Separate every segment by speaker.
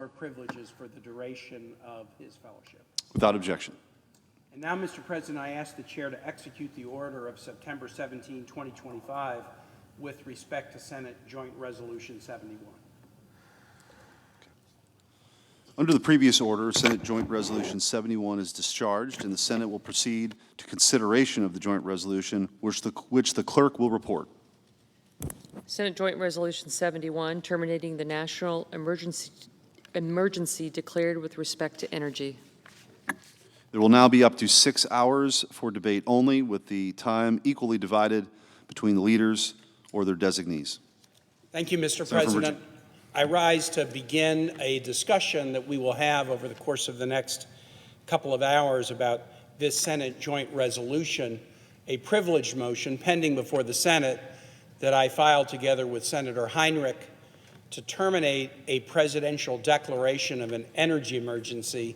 Speaker 1: privileges for the duration of his fellowship.
Speaker 2: Without objection.
Speaker 1: And now, Mr. President, I ask the Chair to execute the order of September 17, 2025, with respect to Senate Joint Resolution 71.
Speaker 2: Under the previous order, Senate Joint Resolution 71 is discharged, and the Senate will proceed to consideration of the joint resolution, which the clerk will report.
Speaker 3: Senate Joint Resolution 71, terminating the national emergency declared with respect to energy.
Speaker 2: There will now be up to 6 hours for debate only, with the time equally divided between the leaders or their designees.
Speaker 1: Thank you, Mr. President. I rise to begin a discussion that we will have over the course of the next couple of hours about this Senate joint resolution, a privileged motion pending before the Senate that I filed together with Senator Heinrich to terminate a presidential declaration of an energy emergency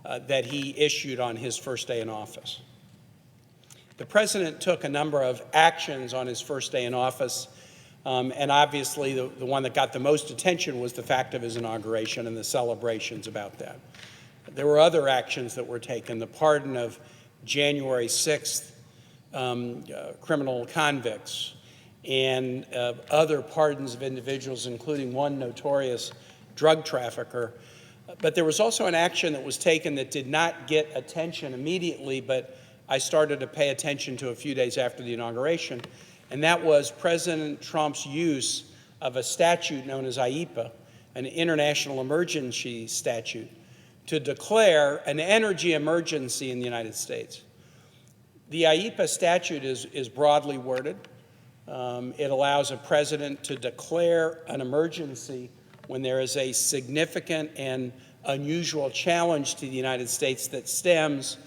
Speaker 1: that he issued on his first day in office. The President took a number of actions on his first day in office, and obviously the one that got the most attention was the fact of his inauguration and the celebrations about that. There were other actions that were taken, the pardon of January 6th criminal convicts, and other pardons of individuals, including one notorious drug trafficker. But there was also an action that was taken that did not get attention immediately, but I started to pay attention to a few days after the inauguration, and that was President Trump's use of a statute known as IEEPA, an international emergency statute, to declare an energy emergency in the United States. The IEEPA statute is broadly worded. It allows a president to declare an emergency when there is a significant and unusual challenge to the United States that stems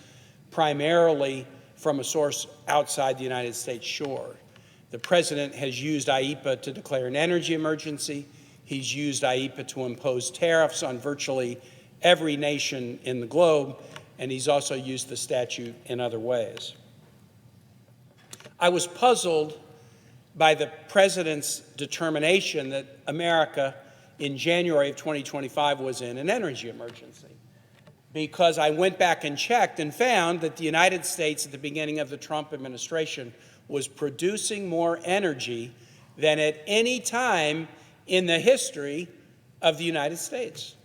Speaker 1: primarily from a source outside the United States shore. The president has used IEEPA to declare an energy emergency. He's used IEEPA to impose tariffs on virtually every nation in the globe, and he's also used the statute in other ways. I was puzzled by the president's determination that America in January of 2025 was in an energy emergency, because I went back and checked and found that the United States at the beginning of the Trump administration was producing more energy than at any time in the history of the United States.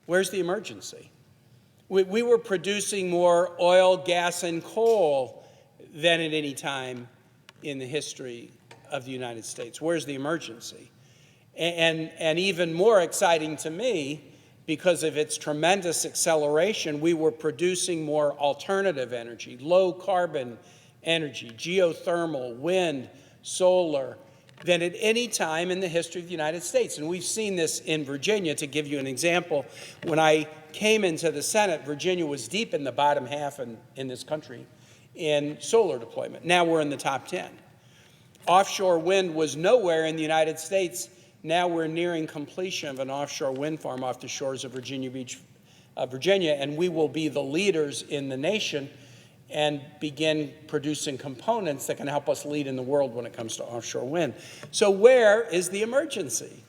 Speaker 1: Where's the emergency? We were producing more oil, gas, and coal than at any time in the history of the United States. Where's the emergency? And even more exciting to me, because of its tremendous acceleration, we were producing more alternative energy, low-carbon energy, geothermal, wind, solar, than at any time in the history of the United States. And we've seen this in Virginia. To give you an example, when I came into the Senate, Virginia was deep in the bottom half in this country in solar deployment. Now we're in the top 10. Offshore wind was nowhere in the United States. Now we're nearing completion of an offshore wind farm off the shores of Virginia Beach, Virginia, and we will be the leaders in the nation and begin producing components that can help us lead in the world when it comes to offshore wind. So where is the emergency?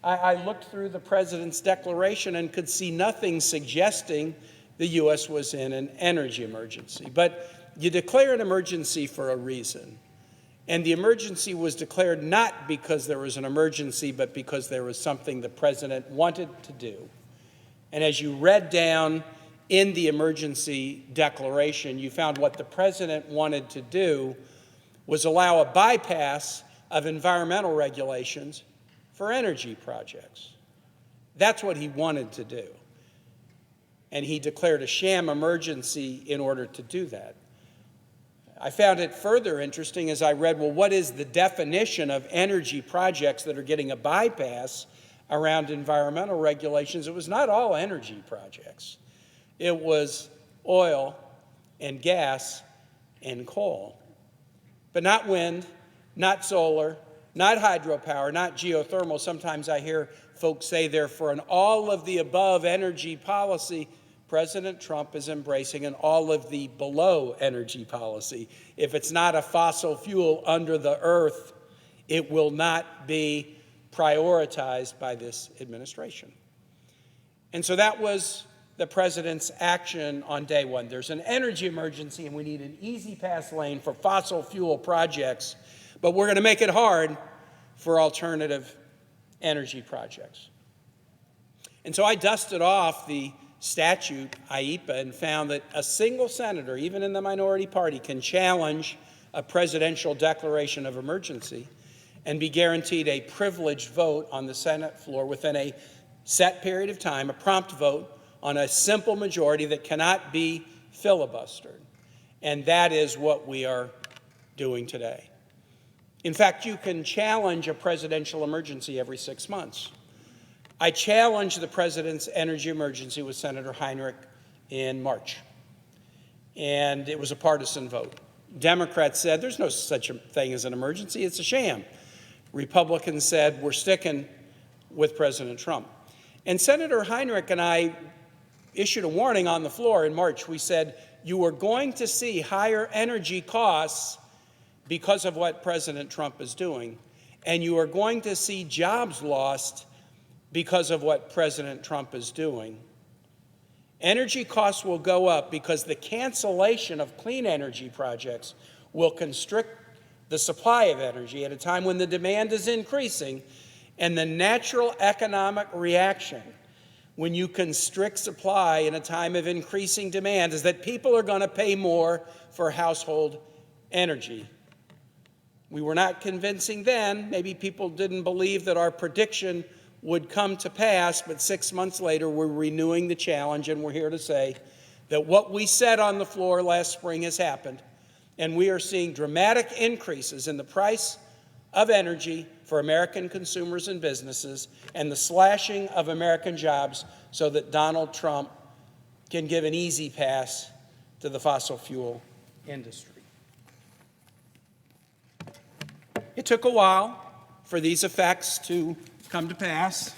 Speaker 1: I looked through the president's declaration and could see nothing suggesting the U.S. was in an energy emergency. But you declare an emergency for a reason. And the emergency was declared not because there was an emergency, but because there was something the president wanted to do. And as you read down in the emergency declaration, you found what the president wanted to do was allow a bypass of environmental regulations for energy projects. That's what he wanted to do. And he declared a sham emergency in order to do that. I found it further interesting as I read, well, what is the definition of energy projects that are getting a bypass around environmental regulations? It was not all energy projects. It was oil and gas and coal. But not wind, not solar, not hydropower, not geothermal. Sometimes I hear folks say they're for an all-of-the-above energy policy. President Trump is embracing an all-of-the-below energy policy. If it's not a fossil fuel under the earth, it will not be prioritized by this administration. And so that was the president's action on day one. There's an energy emergency, and we need an easy pass lane for fossil fuel projects, but we're going to make it hard for alternative energy projects. And so I dusted off the statute, IEPA, and found that a single senator, even in the minority party, can challenge a presidential declaration of emergency and be guaranteed a privileged vote on the Senate floor within a set period of time, a prompt vote on a simple majority that cannot be filibustered. And that is what we are doing today. In fact, you can challenge a presidential emergency every 6 months. I challenged the president's energy emergency with Senator Heinrich in March, and it was a partisan vote. Democrats said there's no such a thing as an emergency, it's a sham. Republicans said we're sticking with President Trump. And Senator Heinrich and I issued a warning on the floor in March. We said you are going to see higher energy costs because of what President Trump is doing, and you are going to see jobs lost because of what President Trump is doing. Energy costs will go up because the cancellation of clean energy projects will constrict the supply of energy at a time when the demand is increasing, and the natural economic reaction when you constrict supply in a time of increasing demand is that people are going to pay more for household energy. We were not convincing then. Maybe people didn't believe that our prediction would come to pass, but 6 months later, we're renewing the challenge, and we're here to say that what we said on the floor last spring has happened, and we are seeing dramatic increases in the price of energy for American consumers and businesses, and the slashing of American jobs so that Donald Trump can give an easy pass to the fossil fuel industry. It took a while for these effects to come to pass,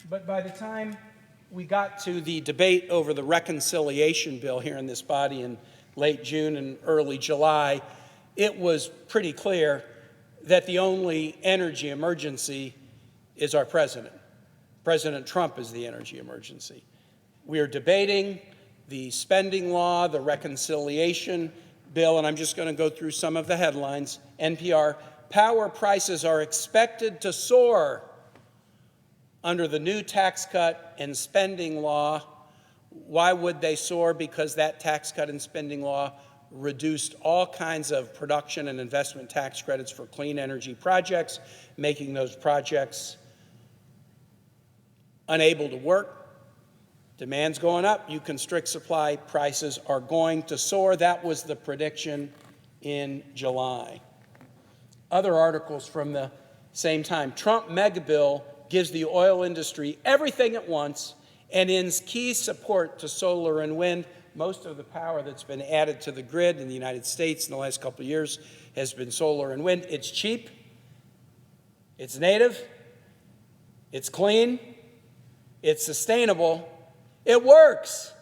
Speaker 1: but by the time we got to the debate over the reconciliation bill here in this body in late June and early July, it was pretty clear that the only energy emergency is our president. President Trump is the energy emergency. We are debating the spending law, the reconciliation bill, and I'm just going to go through some of the headlines. NPR, power prices are expected to soar under the new tax cut and spending law. Why would they soar? Because that tax cut and spending law reduced all kinds of production and investment tax credits for clean energy projects, making those projects unable to work. Demand's going up, you constrict supply, prices are going to soar. That was the prediction in July. Other articles from the same time. Trump mega bill gives the oil industry everything it wants and ends key support to solar and wind. Most of the power that's been added to the grid in the United States in the last couple of years has been solar and wind. It's cheap, it's native, it's clean, it's sustainable, it works.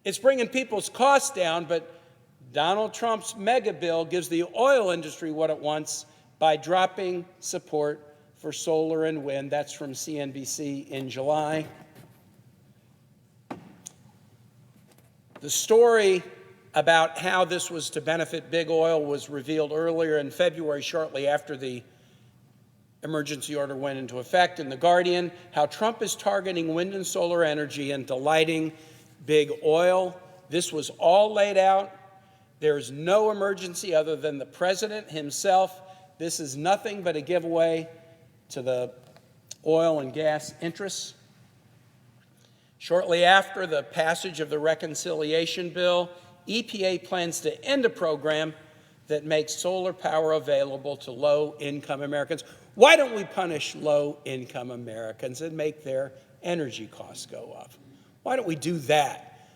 Speaker 1: It's bringing people's costs down, but Donald Trump's mega bill gives the oil industry what it wants by dropping support for solar and wind. That's from CNBC in July. The story about how this was to benefit big oil was revealed earlier in February, shortly after the emergency order went into effect in The Guardian, how Trump is targeting wind and solar energy and delighting big oil. This was all laid out. There is no emergency other than the president himself. This is nothing but a giveaway to the oil and gas interests. Shortly after the passage of the reconciliation bill, EPA plans to end a program that makes solar power available to low-income Americans. Why don't we punish low-income Americans and make their energy costs go up? Why don't we do that?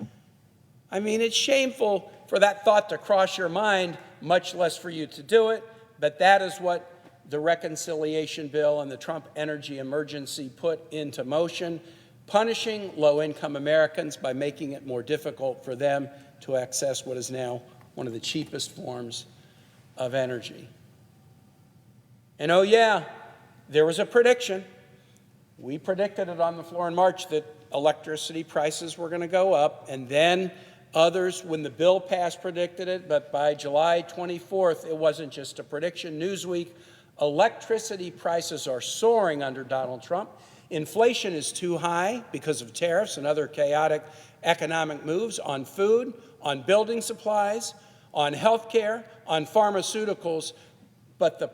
Speaker 1: I mean, it's shameful for that thought to cross your mind, much less for you to do it, but that is what the reconciliation bill and the Trump energy emergency put into motion, punishing low-income Americans by making it more difficult for them to access what is now one of the cheapest forms of energy. And oh yeah, there was a prediction We predicted it on the floor in March that electricity prices were going to go up, and then others, when the bill passed, predicted it, but by July 24th, it wasn't just a prediction. Newsweek, electricity prices are soaring under Donald Trump. Inflation is too high because of tariffs and other chaotic economic moves on food, on building supplies, on health care, on pharmaceuticals, but the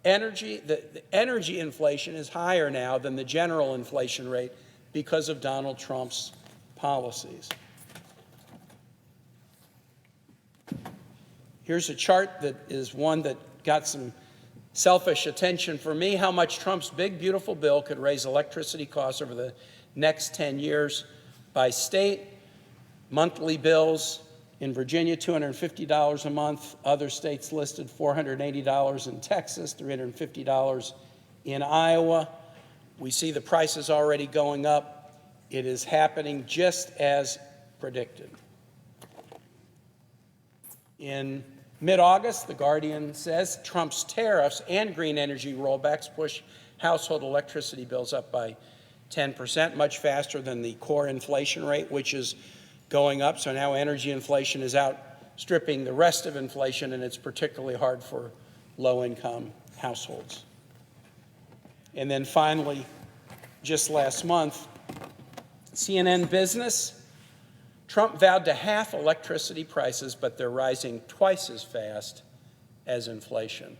Speaker 1: energy inflation is higher now than the general inflation rate because of Donald Trump's policies. Here's a chart that is one that got some selfish attention for me, how much Trump's big, beautiful bill could raise electricity costs over the next 10 years by state. Monthly bills in Virginia, $250 a month. Other states listed $480 in Texas, $350 in Iowa. We see the prices already going up. It is happening just as predicted. In mid-August, The Guardian says Trump's tariffs and green energy rollbacks push household electricity bills up by 10%, much faster than the core inflation rate, which is going up. So now energy inflation is outstripping the rest of inflation, and it's particularly hard for low-income households. And then finally, just last month, CNN Business, Trump vowed to halve electricity prices, but they're rising twice as fast as inflation.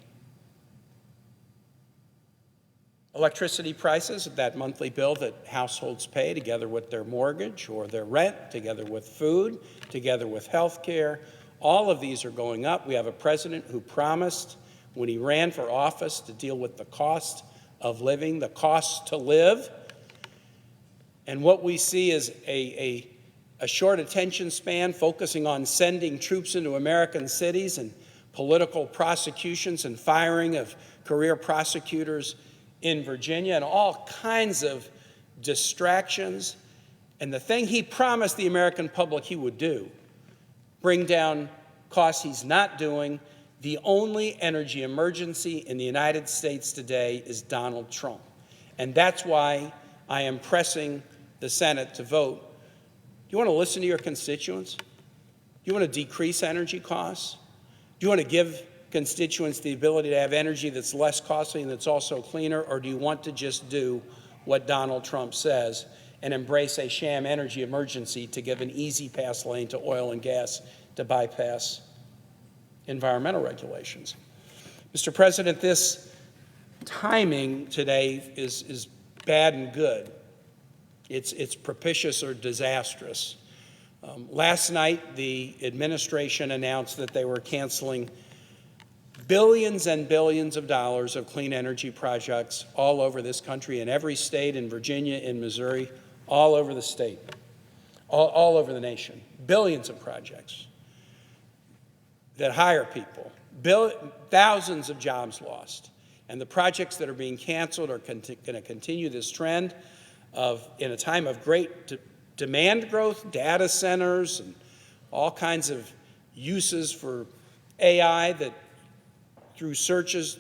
Speaker 1: Electricity prices, that monthly bill that households pay together with their mortgage or their rent, together with food, together with health care, all of these are going up. We have a president who promised when he ran for office to deal with the cost of living, the cost to live. And what we see is a short attention span, focusing on sending troops into American cities and political prosecutions and firing of career prosecutors in Virginia and all kinds of distractions. And the thing he promised the American public he would do, bring down costs, he's not doing. The only energy emergency in the United States today is Donald Trump. And that's why I am pressing the Senate to vote. Do you want to listen to your constituents? Do you want to decrease energy costs? Do you want to give constituents the ability to have energy that's less costly and that's also cleaner, or do you want to just do what Donald Trump says and embrace a sham energy emergency to give an easy pass lane to oil and gas to bypass environmental regulations? Mr. President, this timing today is bad and good. It's propitious or disastrous. Last night, the administration announced that they were canceling billions and billions of dollars of clean energy projects all over this country, in every state, in Virginia, in Missouri, all over the state, all over the nation. Billions of projects that hire people, thousands of jobs lost. And the projects that are being canceled are going to continue this trend of, in a time of great demand growth, data centers, and all kinds of uses for AI that through searches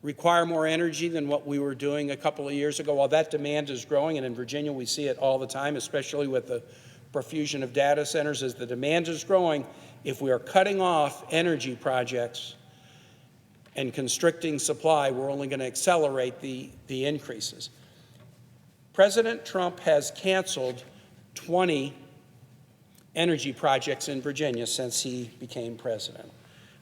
Speaker 1: require more energy than what we were doing a couple of years ago. While that demand is growing, and in Virginia we see it all the time, especially with the profusion of data centers, as the demand is growing, if we are cutting off energy projects and constricting supply, we're only going to accelerate the increases. President Trump has canceled 20 energy projects in Virginia since he became president.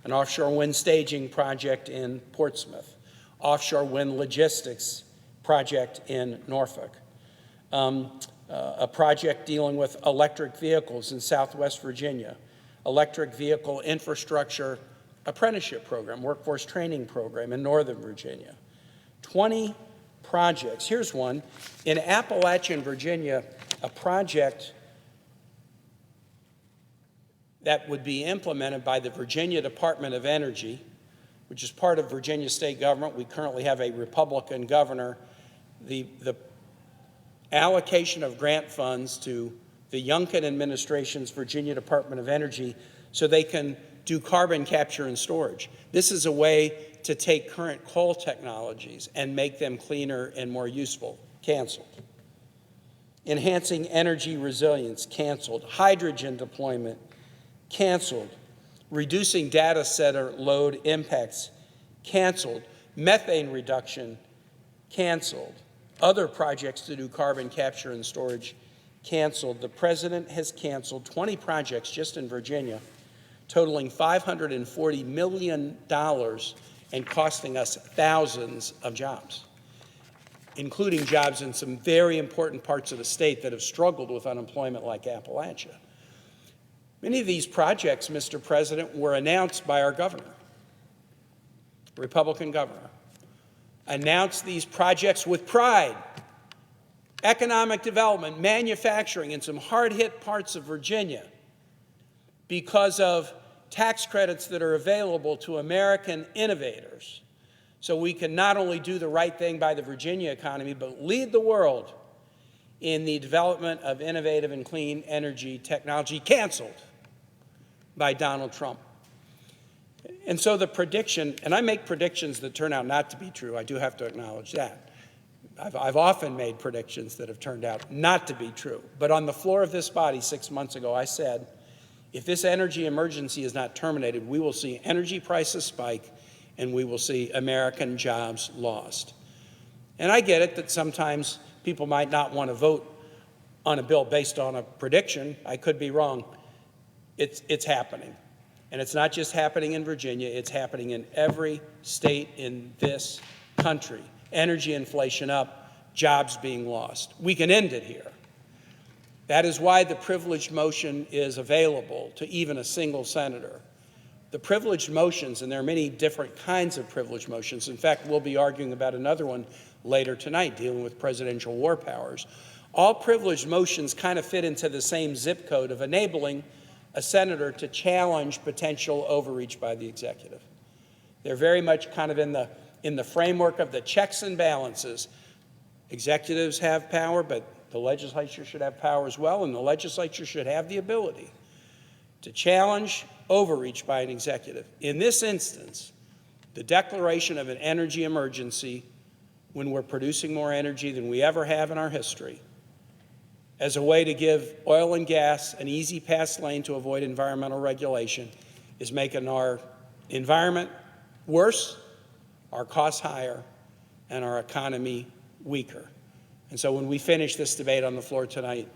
Speaker 1: An offshore wind staging project in Portsmouth, offshore wind logistics project in Norfolk, a project dealing with electric vehicles in Southwest Virginia, electric vehicle infrastructure apprenticeship program, workforce training program in Northern Virginia. 20 projects. Here's one. In Appalachian, Virginia, a project that would be implemented by the Virginia Department of Energy, which is part of Virginia state government. We currently have a Republican governor. The allocation of grant funds to the Youngkin administration's Virginia Department of Energy so they can do carbon capture and storage. This is a way to take current coal technologies and make them cleaner and more useful. canceled. Enhancing energy resilience, canceled. Hydrogen deployment, canceled. Reducing data center load impacts, canceled. Methane reduction, canceled. Other projects to do carbon capture and storage, canceled. The President has canceled 20 projects just in Virginia, totaling $540 million and costing us thousands of jobs, including jobs in some very important parts of the state that have struggled with unemployment, like Appalachia. Many of these projects, Mr. President, were announced by our governor, Republican governor. Announced these projects with pride. Economic development, manufacturing in some hard-hit parts of Virginia because of tax credits that are available to American innovators. So we can not only do the right thing by the Virginia economy, but lead the world in the development of innovative and clean energy technology, canceled by Donald Trump. And so the prediction, and I make predictions that turn out not to be true, I do have to acknowledge that. I've often made predictions that have turned out not to be true. But on the floor of this body 6 months ago, I said, if this energy emergency is not terminated, we will see energy prices spike and we will see American jobs lost. And I get it that sometimes people might not want to vote on a bill based on a prediction. I could be wrong. It's happening. And it's not just happening in Virginia, it's happening in every state in this country. Energy inflation up, jobs being lost. We can end it here. That is why the privileged motion is available to even a single senator. The privileged motions, and there are many different kinds of privileged motions. In fact, we'll be arguing about another one later tonight dealing with presidential war powers. All privileged motions kind of fit into the same zip code of enabling a senator to challenge potential overreach by the executive. They're very much kind of in the framework of the checks and balances. Executives have power, but the legislature should have power as well, and the legislature should have the ability to challenge overreach by an executive. In this instance, the declaration of an energy emergency when we're producing more energy than we ever have in our history as a way to give oil and gas an easy pass lane to avoid environmental regulation is making our environment worse, our costs higher, and our economy weaker. And so when we finish this debate on the floor tonight,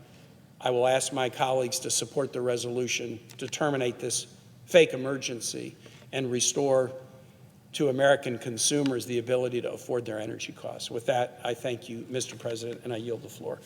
Speaker 1: I will ask my colleagues to support the resolution to terminate this fake emergency and restore to American consumers the ability to afford their energy costs. With that, I thank you, Mr. President, and I yield the floor.